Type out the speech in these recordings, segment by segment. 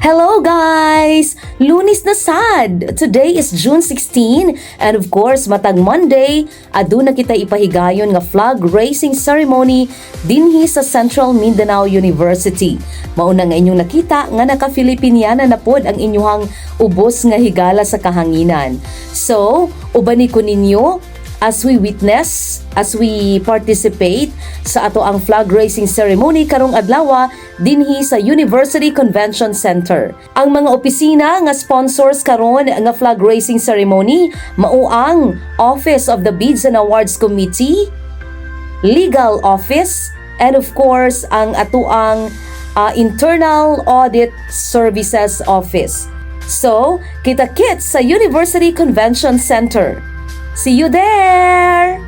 Hello guys! Lunes na sad! Today is June 16 and of course matag Monday, aduna kita ipahigayon nga flag raising ceremony dinhi sa Central Mindanao University. Mauna nga inyong nakita nga naka-Filipiniana na pod ang inyuhang ubos nga higala sa kahanginan. So, ubani ko ninyo as we witness, as we participate sa ato ang flag raising ceremony karong adlawa dinhi sa University Convention Center. Ang mga opisina nga sponsors karon nga flag raising ceremony mao ang Office of the Bids and Awards Committee, Legal Office, and of course ang atuang Internal Audit Services Office. So, kita-kits sa University Convention Center. See you there!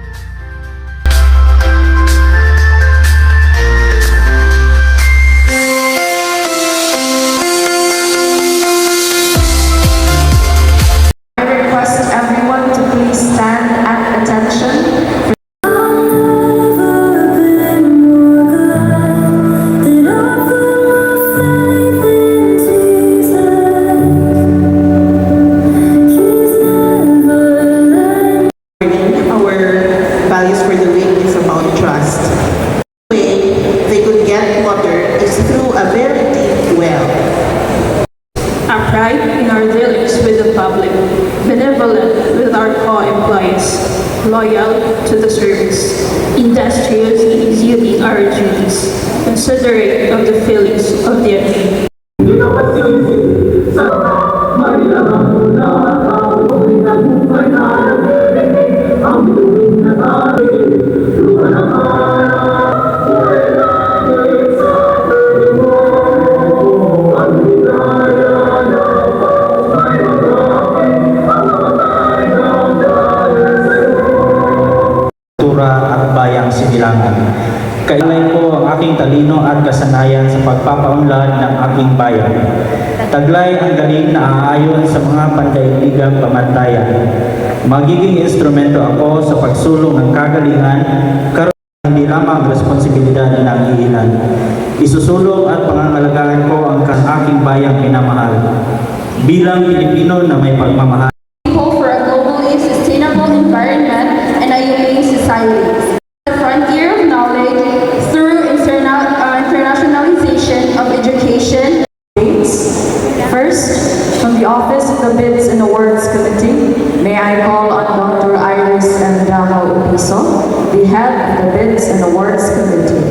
I request everyone to please stand at attention. Values for the week is about trust. The way they could get water is through a very deep well. Our pride in our dealings with the public, benevolent with our co-employees, loyal to the service, industrious in executing our duties, considerate of the feelings of the enemy. At bayang sinilangan. Kailay ko ang aking talino at kasanayan sa pagpapaunlad ng aking bayan. Taglay ang galing na aayon sa mga pandaigdigang pamantayan. Magiging instrumento ako sa pagsulong ng kagalingan, karon hindi lamang responsibilidad ng iilan. Isusulong at pangangalagaan ko ang aking bayang minamahal. Bilang Pilipino na may pagmamahal. For a globally sustainable environment and a humane society. The frontier of knowledge through internationalization of education. First, from the Office of the Bids and Awards Committee, may I call on Dr. Iris and Upiso, the head of the Bids and Awards Committee.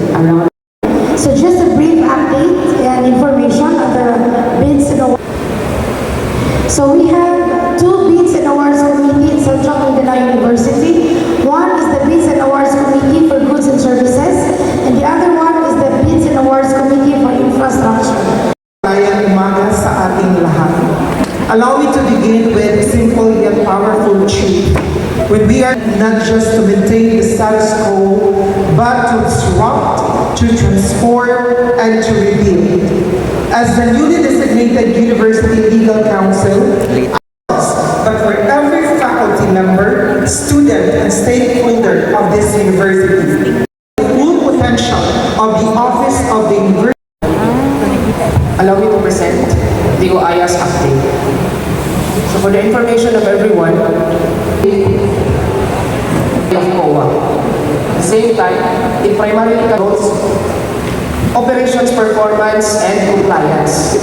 So just a brief update and information on the Bids and Awards. So we have two Bids and Awards Committee in Central Mindanao University. One is the Bids and Awards Committee for Goods and Services, and the other one is the Bids and Awards Committee for Infrastructure. Maayong umaga sa ating lahat. Allow me to begin with a simple yet powerful truth. When we are not just to maintain the status quo, but to disrupt, to transform, and to rebuild. As the newly designated University Legal Counsel, but for every faculty member, student, and stakeholder of this university, the full potential of the office of the university. Allow me to present the OIAS update. So for the information of everyone, of COA. At the same time, it primarily covers operations performance and compliance.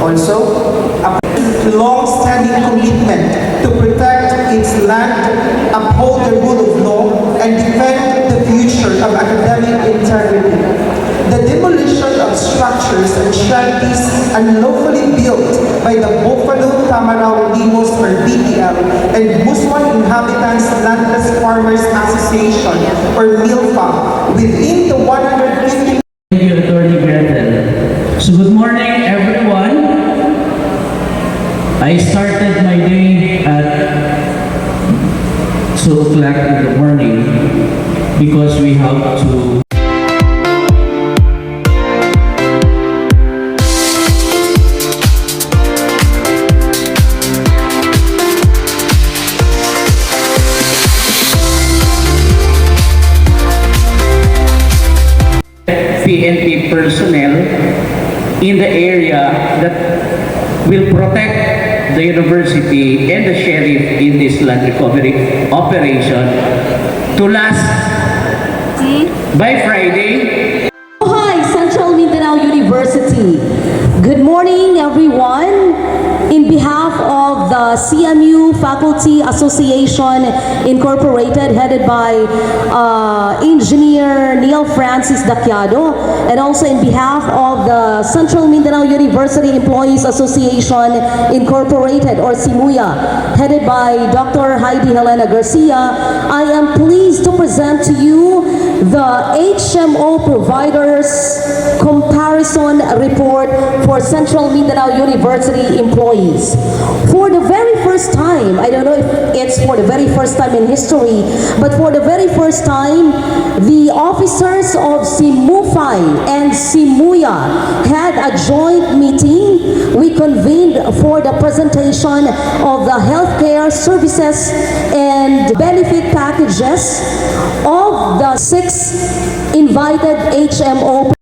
Also, a long-standing commitment to protect its land, uphold the rule of law, and defend the future of academic integrity. The demolition of structures and shanties unlawfully built by the Buffalo Tamaraw Limos or BTL and Muswan Inhabitants Landless Farmers Association or MILFA within the 150. Thank you, Attorney Gretel. So good morning, everyone. I started my day at 2 o'clock in the morning because we have to PNP personnel in the area that will protect the university and the sheriff in this land recovery operation to last by Friday. Hi, Central Mindanao University. Good morning, everyone. In behalf of the CMU Faculty Association Incorporated, headed by Engineer Neil Francis Daciado, and also in behalf of the Central Mindanao University Employees Association Incorporated, or CMUYA, headed by Dr. Heidi Helena Garcia, I am pleased to present to you the HMO Providers Comparison Report for Central Mindanao University employees. For the very first time, I don't know if it's for the very first time in history, but for the very first time, the officers of CMUFI and CMUYA had a joint meeting. We convened for the presentation of the healthcare services and benefit packages of the 6 invited HMO